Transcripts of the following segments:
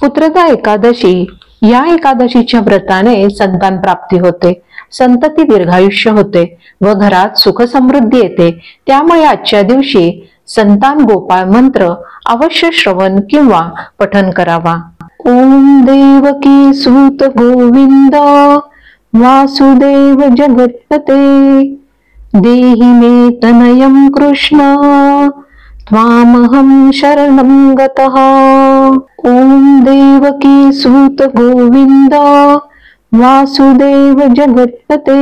पुत्रदा एकादशी या एकादशीच्या व्रताने संतान प्राप्ती होते, संतती दीर्घायुष्य होते व घरात सुख समृद्धी येते. त्यामुळे आजच्या दिवशी संतान गोपाळ मंत्र अवश्य श्रवण किंवा पठन करावा. ओम देवकी सूत गोविंद वासुदेव जगत्पते देहि मे तनयं कृष्ण त्वामहं शरणं गतः. ओम देवकी सूत गोविंद वासुदेव जगत्पते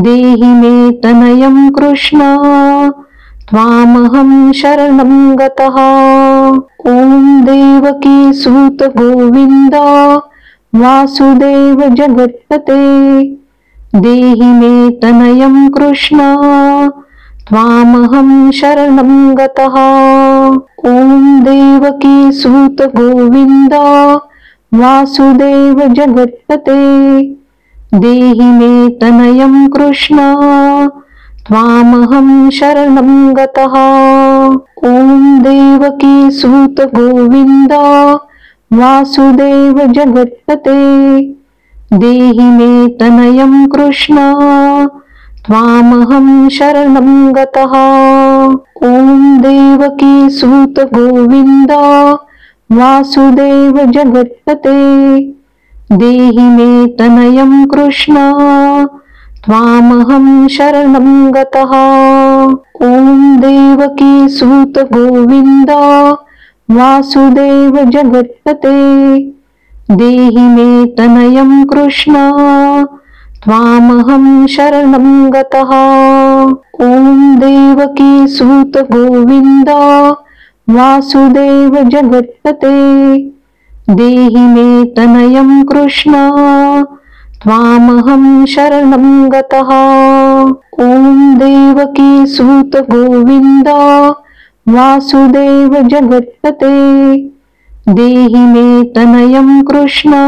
देहि मे तनयं कृष्ण त्वामहं शरणं गतः. ओम देवकी सूत गोविंद वासुदेव जगत्पते देहि मे तनयं कृष्ण त्वामहं शरणं गतः. ओम देवकी सूत गोविंद वासुदेव जगत्पते देहि मे तनयं कृष्ण त्वामहं शरणं गतः. ओम देवकी सूत गोविंद वासुदेव जगत्पते देहि मे तनयं कृष्ण त्वामहं शरणं गतः. ओम देवकी सूत गोविंद वासुदेव जगत्पते देहि मे तनयं कृष्ण त्वामहं शरणं गतः. ओम देवकी सूत गोविंद वासुदेव जगत्पते देहि मे तनयं कृष्ण त्वामहं शरणं गतः. ओम देवकी सूत गोविंद वासुदेव जगत्पते देहि मे तनयं कृष्ण त्वामहं शरणं गतः. ओम देवकी सूत गोविंद वासुदेव जगत्पते देहि मे तनयं कृष्ण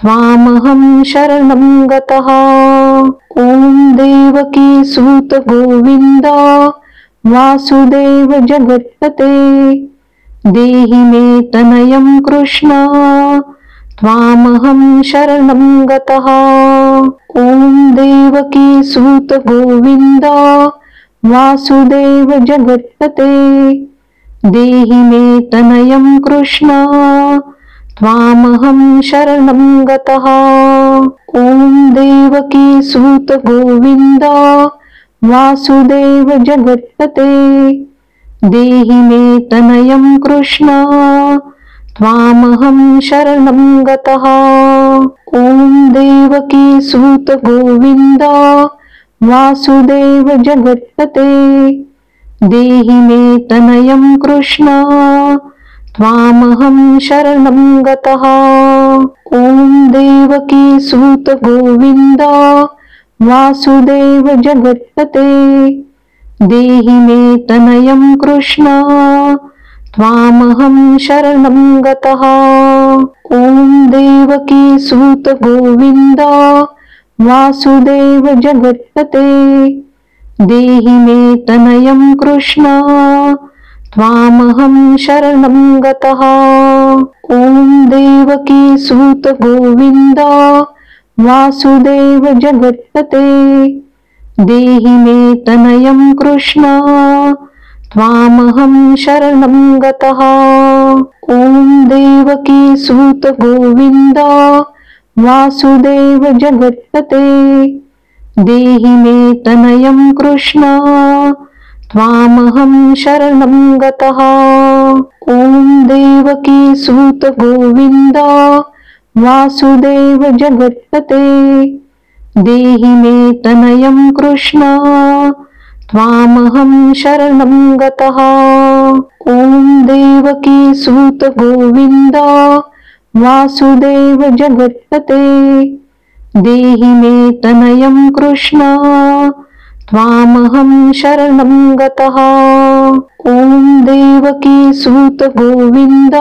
त्वामहं शरणं गतः. ओम देवकी सूत गोविंद वासुदेव जगत्पते देहि मे तनयं कृष्ण त्वामहं शरणं गतः. ओम देवकी सूत गोविंद वासुदेव जगत्पते देहि मे तनयं कृष्ण त्वामहं शरणं गतः. ओम देवकी सूत गोविंद वासुदेव जगत्पते देहि मे तनयं कृष्ण त्वामहं शरणं गतः. ओम देवकी सूत गोविंद वासुदेव जगत्पते देहि मे तनयं कृष्ण त्वामहं शरणं गतः. ओम देवकी सूत गोविंद वासुदेव जगत्पते देहि मे तनयं कृष्ण त्वामहं शरणं गतः. ओम देवकी सूत गोविंद वासुदेव जगत्पते देहि मे तनयं कृष्ण त्वामहं शरणं गतः. ओम देवकी सूत गोविंद वासुदेव जगत्पते देहि मे तनयं कृष्ण त्वामहं शरणं गतः. ओम देवकी सूत गोविंद वासुदेव जगत्पते देहि मे तनयं कृष्ण त्वामहं शरणं गतः. ओम देवकी सूत गोविंद वासुदेव जगत्पते देहि मे तनयं कृष्ण त्वामहं शरणं गतः. ओम देवकी सूत गोविंद वासुदेव जगत्पते देहि मे तनयं कृष्ण त्वामहं शरणं गतः. ओम देवकी सूत गोविंद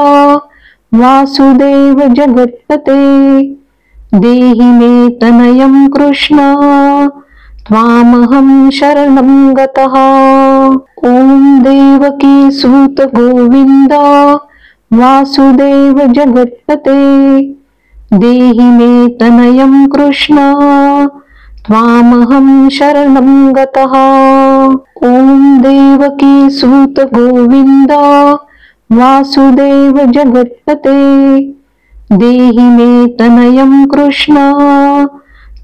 वासुदेव जगत्पते देहि मे तनयं कृष्ण त्वामहं शरणं गतः. ओम देवकी सूत गोविंद वासुदेव जगत्पते देहि मे तनयं कृष्ण त्वामहं शरणं गतः। ॐ देवकी सूत गोविन्द वासुदेव जगत्पते देहि मे तनयं कृष्ण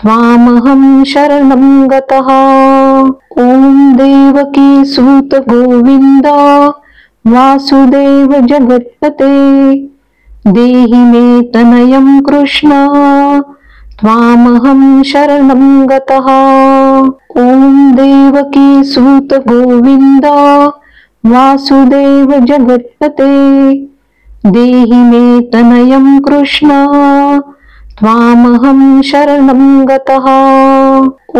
त्वामहं शरणं गतः। ॐ देवकी सूत गोविन्द वासुदेव जगत्पते देहि मे तनयं कृष्ण त्वामहं शरणं गतः। ॐ देवकी सूत गोविन्द वासुदेव जगत्पते देहि मे तनयं कृष्ण त्वामहं शरणं गतः।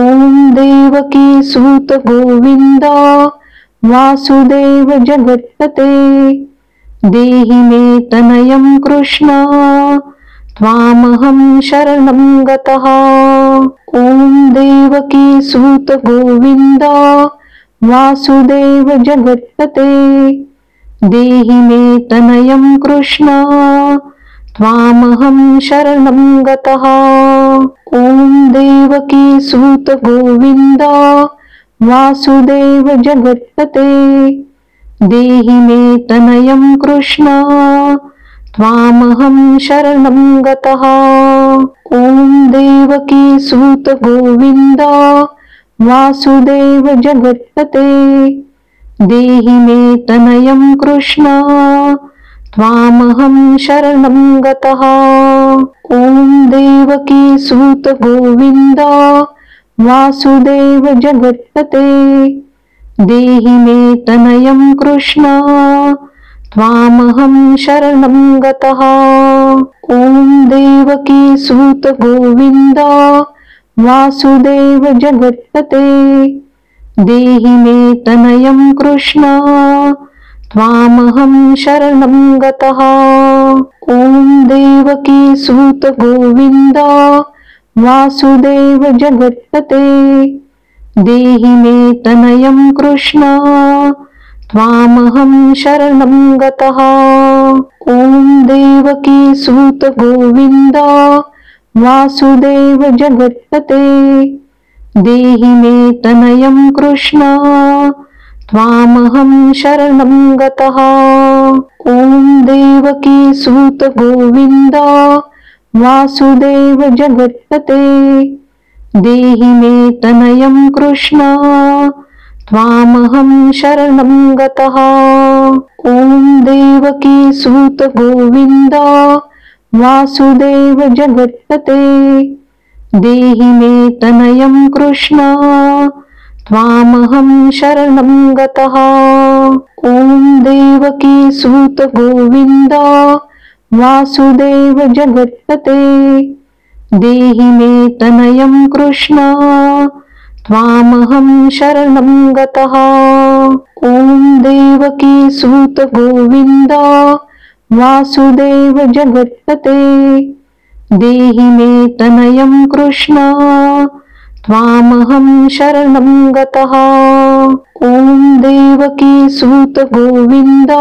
ॐ देवकी सूत गोविन्द वासुदेव जगत्पते देहि मे तनयं कृष्ण त्वामहं शरणं गतः। ॐ देवकी सूत गोविन्द वासुदेव जगत्पते देहि मे तनयं कृष्ण त्वामहं शरणं गतः। ॐ देवकी सूत गोविन्द वासुदेव जगत्पते देहि मे तनयं कृष्ण त्वामहं शरणं गतः। ॐ देवकी सूत गोविन्द वासुदेव जगत्पते देहि मे तनयं कृष्ण त्वामहं शरणं गतः। ॐ देवकी सूत गोविन्द वासुदेव जगत्पते देहि मे तनयं कृष्ण त्वामहं शरणं गतः। ॐ देवकी सूत गोविन्द वासुदेव जगत्पते देहि मे तनयं कृष्ण त्वामहं शरणं गतः। ॐ देवकी सूत गोविन्द वासुदेव जगत्पते देहि मे तनयं कृष्ण त्वामहं शरणं गतः। ॐ देवकी सूत गोविन्द वासुदेव जगत्पते देहि मे तनयं कृष्ण त्वामहं शरणं गतः। ॐ देवकी सूत गोविन्द वासुदेव जगत्पते देहि मे तनयं कृष्ण त्वामहं शरणं गतः। ॐ देवकी सूत गोविन्द वासुदेव जगत्पते देहि मे तनयं कृष्ण त्वामहं शरणं गतः। ॐ देवकी सूत गोविन्द वासुदेव जगत्पते देहि मे तनयं कृष्ण त्वामहं शरणं गतः। ॐ देवकी सूत गोविन्द वासुदेव जगत्पते देहि मे तनयं कृष्ण त्वामहं शरणं गतः। ॐ देवकी सूत गोविन्द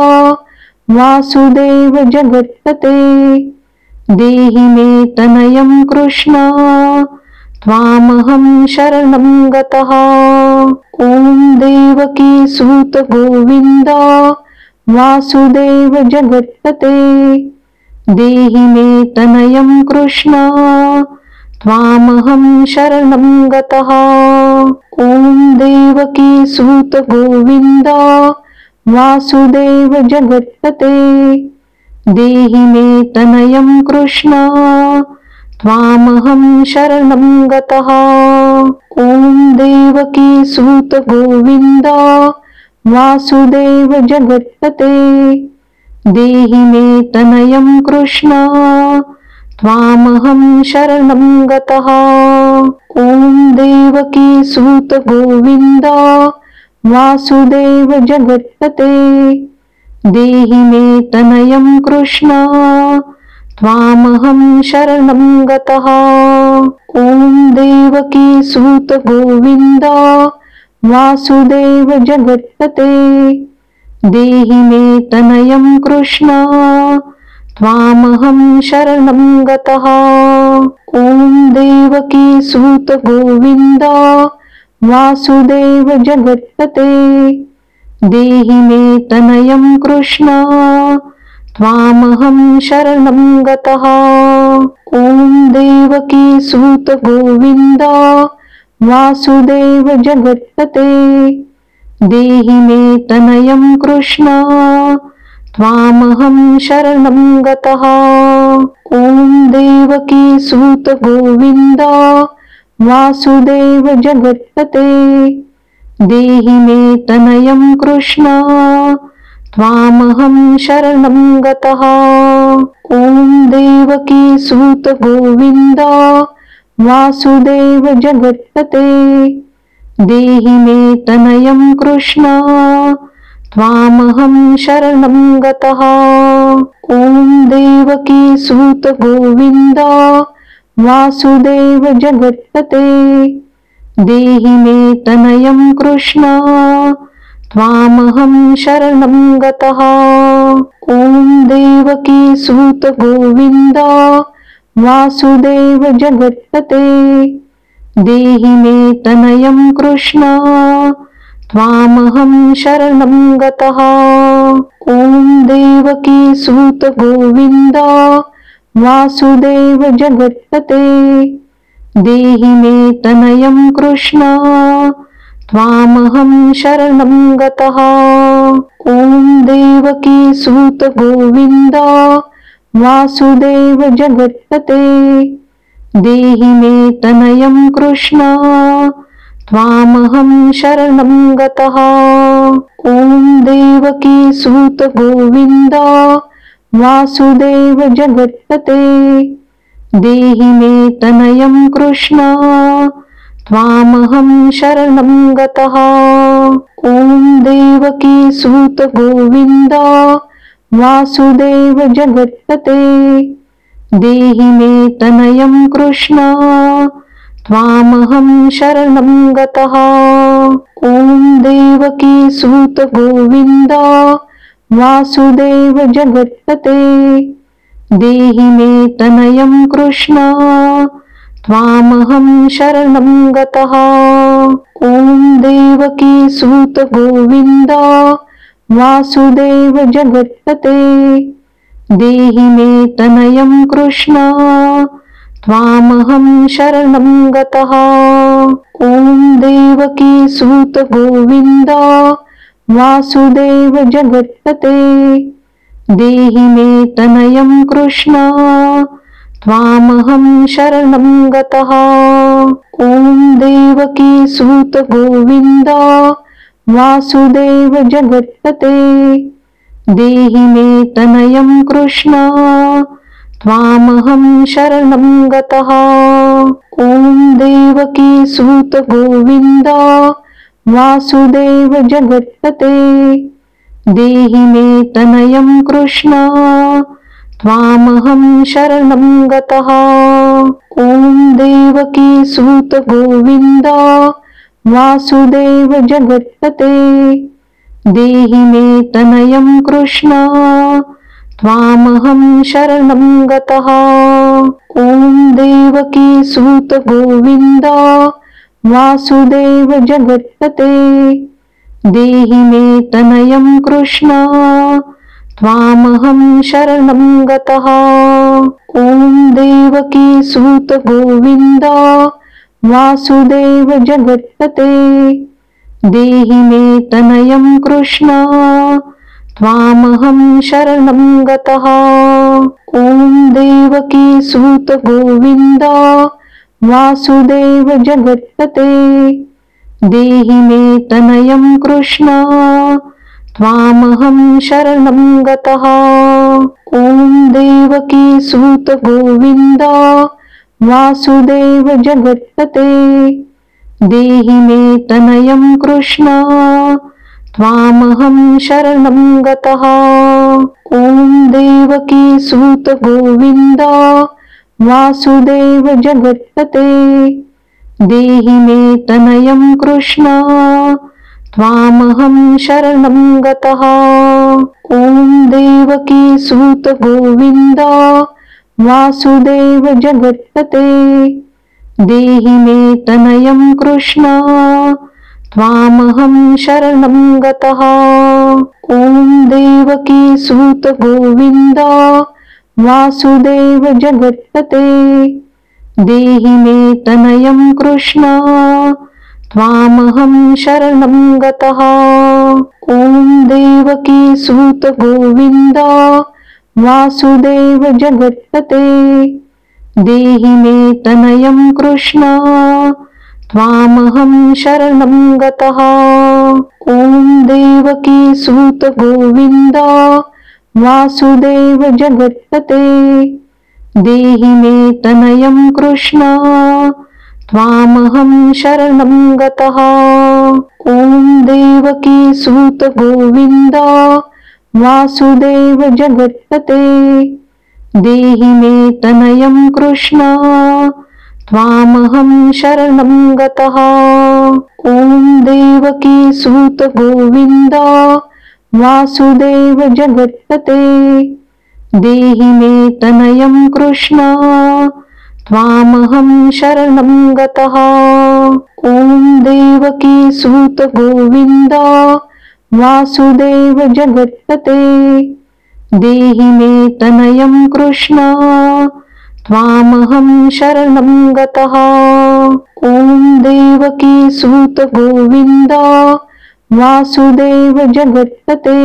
वासुदेव जगत्पते देहि मे तनयं कृष्ण त्वामहं शरणं गतः। ॐ देवकी सूत गोविन्द वासुदेव जगत्पते देहि मे तनयं कृष्ण त्वामहं शरणं गतः। ॐ देवकी सूत गोविन्द वासुदेव जगत्पते देहि मे तनयं कृष्ण त्वामहं शरणं गतः। ॐ देवकी सूत गोविन्द वासुदेव जगत्पते देहि मे तनयं कृष्ण त्वामहं शरणं गतः। ॐ देवकी सूत गोविन्द वासुदेव जगत्पते देहि मे तनयं कृष्ण त्वामहं शरणं गतः। ॐ देवकी सूत गोविन्द वासुदेव जगत्पते देहि मे तनयं कृष्ण त्वामहं शरणं गतः। ॐ देवकी सूत गोविन्द वासुदेव जगत्पते देहि मे तनयं कृष्ण त्वामहं शरणं गतः। ॐ देवकी सूत गोविन्द वासुदेव जगत्पते देहि मे तनयं कृष्ण त्वामहं शरणं गतः। ॐ देवकी सूत गोविन्द वासुदेव जगत्पते देहि मे तनयं कृष्ण त्वामहं शरणं गतः। ॐ देवकी सूत गोविन्द वासुदेव जगत्पते देहि मे तनयं कृष्ण त्वामहं शरणं गतः। ॐ देवकी सूत गोविन्द वासुदेव जगत्पते देहि मे तनयं कृष्ण त्वामहं शरणं गतः। ॐ देवकी सूत गोविन्द वासुदेव जगत्पते देहि मे तनयं कृष्ण त्वामहं शरणं गतः। ॐ देवकी सूत गोविन्द वासुदेव जगत्पते देहि मे तनयं कृष्ण त्वामहं शरणं गतः। ॐ देवकी सूत गोविन्द वासुदेव जगत्पते देहि मे तनयं कृष्ण त्वामहं शरणं गतः। ॐ देवकी सूत गोविन्द वासुदेव जगत्पते देहि मे तनयं कृष्ण त्वामहं शरणं गतः। ॐ देवकी सूत गोविन्द वासुदेव जगत्पते देहि मे तनयं कृष्ण त्वामहं शरणं गतः। ॐ देवकी सूत गोविन्द वासुदेव जगत्पते देहि मे तनयं कृष्ण त्वामहं शरणं गतः। ॐ देवकी सूत गोविन्द वासुदेव जगत्पते देहि मे तनयं कृष्ण त्वामहं शरणं गतः। ॐ देवकी सूत गोविन्द वासुदेव जगत्पते देहि मे तनयं कृष्ण त्वामहं शरणं गतः। ॐ देवकी सूत गोविन्द वासुदेव जगत्पते देहि मे तनयं कृष्ण त्वामहं शरणं गतः। ॐ देवकी सूत गोविन्द वासुदेव जगत्पते देहि मे तनयं कृष्ण त्वामहं शरणं गतः। ॐ देवकी सूत गोविन्द वासुदेव जगत्पते देहि मे तनयं कृष्ण त्वामहं शरणं गतः। ॐ देवकी सूत गोविन्द वासुदेव जगत्पते देहि मे तनयं कृष्ण त्वामहं शरणं गतः। ॐ देवकी सूत गोविन्द वासुदेव जगत्पते देहि मे तनयं कृष्ण त्वामहं शरणं गतः। ॐ देवकी सूत गोविन्द वासुदेव जगत्पते देहि मे तनयं कृष्ण त्वामहं शरणं गतः। ॐ देवकी सूत गोविन्द वासुदेव जगत्पते देहि मे तनयं कृष्ण त्वामहं शरणं गतः। ॐ देवकी सूत गोविन्द वासुदेव जगत्पते देहि मे तनयं कृष्ण त्वामहं शरणं गतः। ॐ देवकी सूत गोविन्द वासुदेव जगत्पते देहि मे तनयं कृष्ण त्वामहं शरणं गतः। ॐ देवकी सूत गोविन्द वासुदेव जगत्पते देहि मे तनयं कृष्ण त्वामहं शरणं गतः। ॐ देवकी सूत गोविन्द वासुदेव जगत्पते देहि मे तनयं कृष्ण त्वामहं शरणं गतः। ॐ देवकी सूत गोविन्द वासुदेव जगत्पते देहि मे तनयं कृष्ण त्वामहं शरणं गतः। ॐ देवकी सूत गोविन्द वासुदेव जगत्पते देहि मे तनयं कृष्ण त्वामहं शरणं गतः। ॐ देवकी सूत गोविन्द वासुदेव जगत्पते देहि मे तनयं कृष्ण त्वामहं शरणं गतः। ॐ देवकी सूत गोविन्द वासुदेव जगत्पते देहि मे तनयं कृष्ण त्वामहं शरणं गतः। ॐ देवकी सूत गोविन्द वासुदेव जगत्पते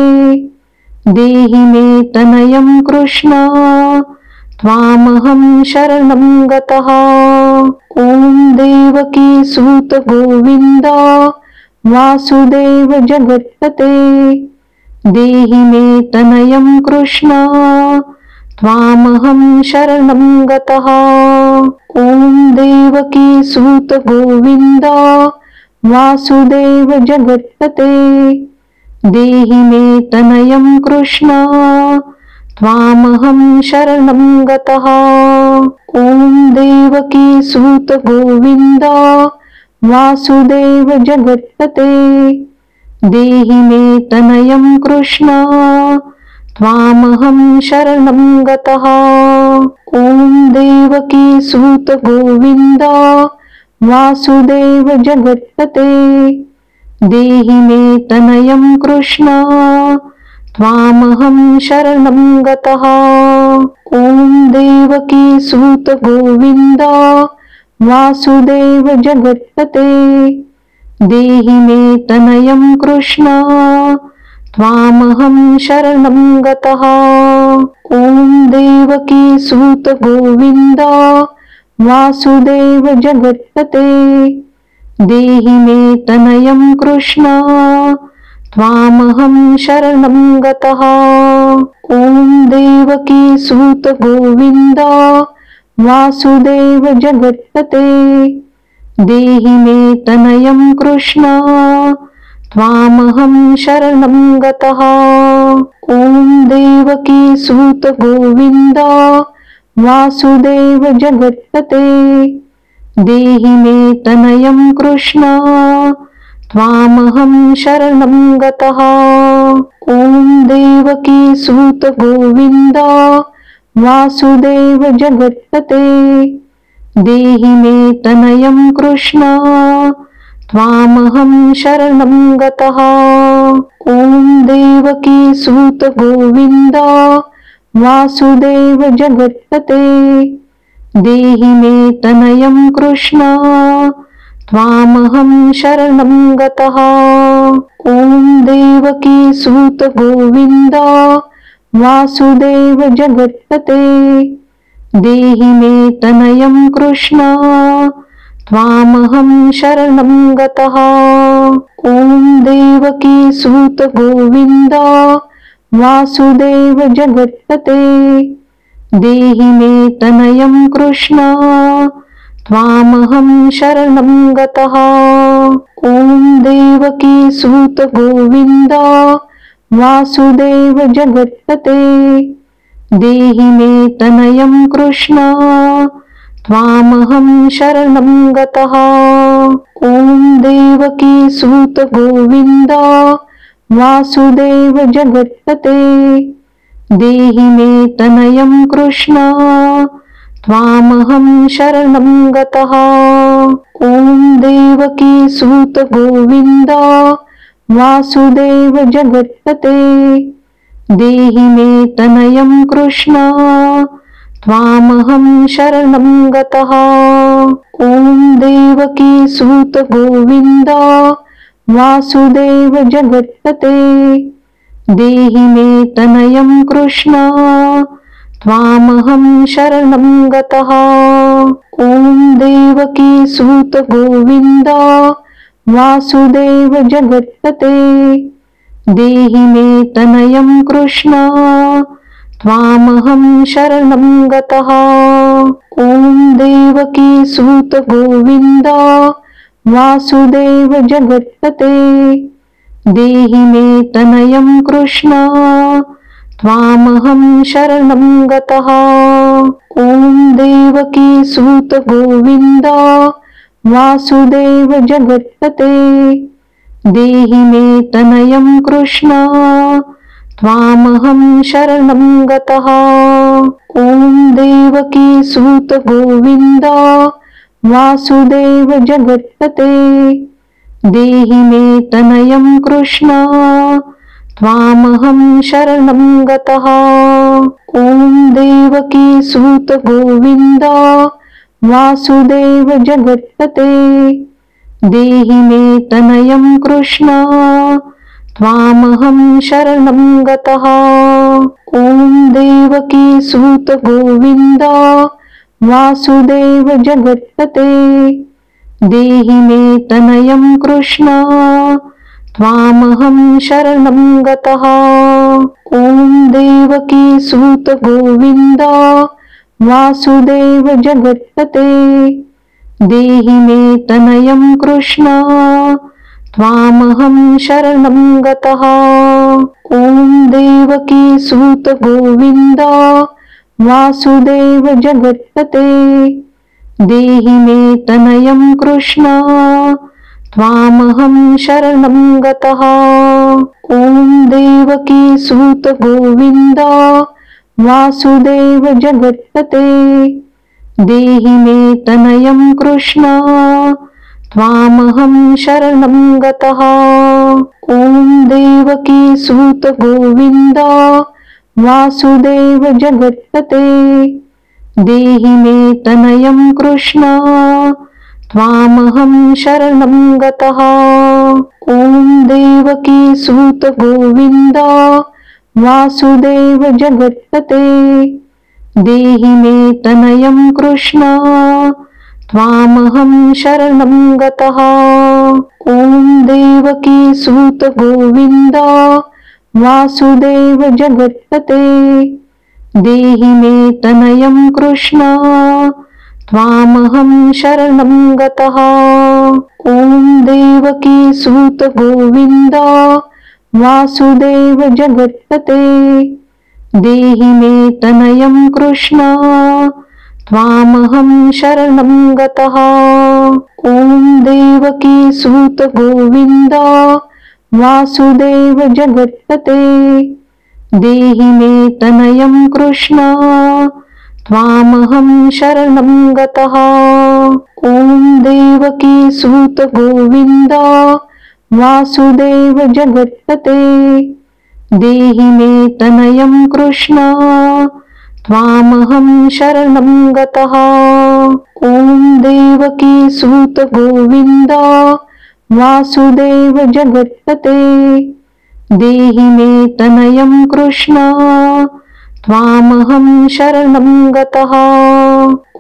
देहि मे तनयं कृष्ण त्वामहं शरणं गतः। ॐ देवकी सूत गोविन्द वासुदेव जगत्पते देहि मे तनयं कृष्ण त्वामहं शरणं गतः। ॐ देवकी सूत गोविन्द वासुदेव जगत्पते देहि मे तनयं कृष्ण त्वामहं शरणं गतः। ॐ देवकी सूत गोविन्द वासुदेव जगत्पते देहि मे तनयं कृष्ण त्वामहं शरणं गतः। ॐ देवकी सूत गोविन्द वासुदेव जगत्पते देहि मे तनयं कृष्ण त्वामहं शरणं गतः। ॐ देवकी सूत गोविन्द वासुदेव जगत्पते देहि मे तनयं कृष्ण त्वामहं शरणं गतः। ॐ देवकी सूत गोविन्द वासुदेव जगत्पते देहि मे तनयं कृष्ण त्वामहं शरणं गतः। ॐ देवकी सूत गोविन्द वासुदेव जगत्पते देहि मे तनयं कृष्ण त्वामहं शरणं गतः। ॐ देवकी सूत गोविन्द वासुदेव जगत्पते देहि मे तनयं कृष्ण त्वामहं शरणं गतः। ॐ देवकी सूत गोविन्द वासुदेव जगत्पते देहि मे तनयं कृष्ण त्वामहं शरणं गतः। ॐ देवकी सूत गोविन्द वासुदेव जगत्पते देहि मे तनयं कृष्ण त्वामहं शरणं गतः। ॐ देवकी सूत गोविन्द वासुदेव जगत्पते देहि मे तनयं कृष्ण त्वामहं शरणं गतः। ॐ देवकी सूत गोविन्द वासुदेव जगत्पते देहि मे तनयं कृष्ण त्वामहं शरणं गतः। ॐ देवकी सूत गोविन्द वासुदेव जगत्पते देहि मे तनयं कृष्ण त्वामहं शरणं गतः। ॐ देवकी सूत गोविन्द वासुदेव जगत्पते देहि मे तनयं कृष्ण त्वामहं शरणं गतः। ॐ देवकी सूत गोविन्द वासुदेव जगत्पते देहि मे तनयं कृष्ण त्वामहं शरणं गतः। ॐ देवकी सूत गोविन्द वासुदेव जगत्पते देहि मे तनयं कृष्ण त्वामहं शरणं गतः। ॐ देवकी सूत गोविन्द वासुदेव जगत्पते देहि मे तनयं कृष्ण त्वामहं शरणं गतः। ॐ देवकी सूत गोविन्द वासुदेव जगत्पते देहि मे तनयं कृष्ण त्वामहं शरणं गतः। ॐ देवकी सूत गोविन्द वासुदेव जगत्पते देहि मे तनयं कृष्ण त्वामहं शरणं गतः। ॐ देवकी सूत गोविन्द वासुदेव जगत्पते देहि मे तनयं कृष्ण त्वामहं शरणं गतः। ॐ देवकी सूत गोविन्द वासुदेव जगत्पते देहि मे तनयं कृष्ण त्वामहं शरणं गतः। ॐ देवकी सूत गोविन्द वासुदेव जगत्पते देहि मे तनयं कृष्ण त्वामहं शरणं गतः। ॐ देवकी सूत गोविन्द वासुदेव जगत्पते देहि मे तनयं कृष्ण त्वामहं शरणं गतः। ॐ देवकी सूत गोविन्द वासुदेव जगत्पते देहि मे तनयं कृष्ण त्वामहं शरणं गतः। ॐ देवकी सूत गोविन्द वासुदेव जगत्पते देहि मे तनयं कृष्ण त्वामहं शरणं गतः। ॐ देवकी सूत गोविन्द वासुदेव जगत्पते देहि मे तनयं कृष्ण त्वामहं शरणं गतः। ॐ देवकी सूत गोविन्द वासुदेव जगत्पते देहि मे तनयं कृष्ण त्वामहं शरणं गतः। ॐ देवकी सूत गोविन्द वासुदेव जगत्पते देहि मे तनयं कृष्ण त्वामहं शरणं गतः। ॐ देवकी सूत गोविन्द वासुदेव जगत्पते देहि मे तनयं कृष्ण त्वामहं शरणं गतः। ॐ देवकी सूत गोविन्द वासुदेव जगत्पते देहि मे तनयं कृष्ण त्वामहं शरणं गतः। ॐ देवकी सूत गोविन्द वासुदेव जगत्पते देहि मे तनयं कृष्ण त्वामहं शरणं गतः। ॐ देवकी सूत गोविन्द वासुदेव जगत्पते देहि मे तनयं कृष्ण त्वामहं शरणं गतः।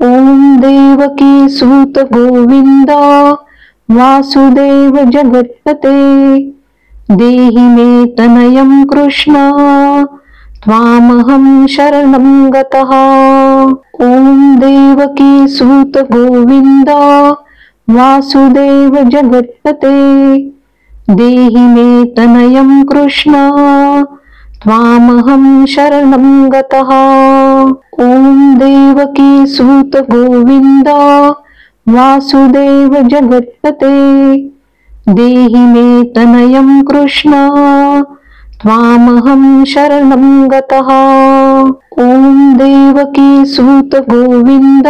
ॐ देवकी सूत गोविन्द वासुदेव जगत्पते देहि मे तनयं कृष्ण त्वामहं शरणं गतः। ॐ देवकी सूत गोविन्द वासुदेव जगत्पते देहि मे तनयं कृष्ण त्वामहं शरणं गतः। ॐ देवकी देवकी सूत गोविंद वासुदेव जगत्पते देहि मे तनयं कृष्ण त्वामहं शरणं गतः। ॐ देवकी सूत गोविंद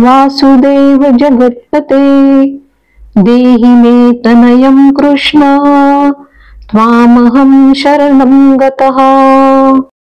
वासुदेव जगत्पते देहि मे तनयं कृष्ण त्वामहं शरणं गतः।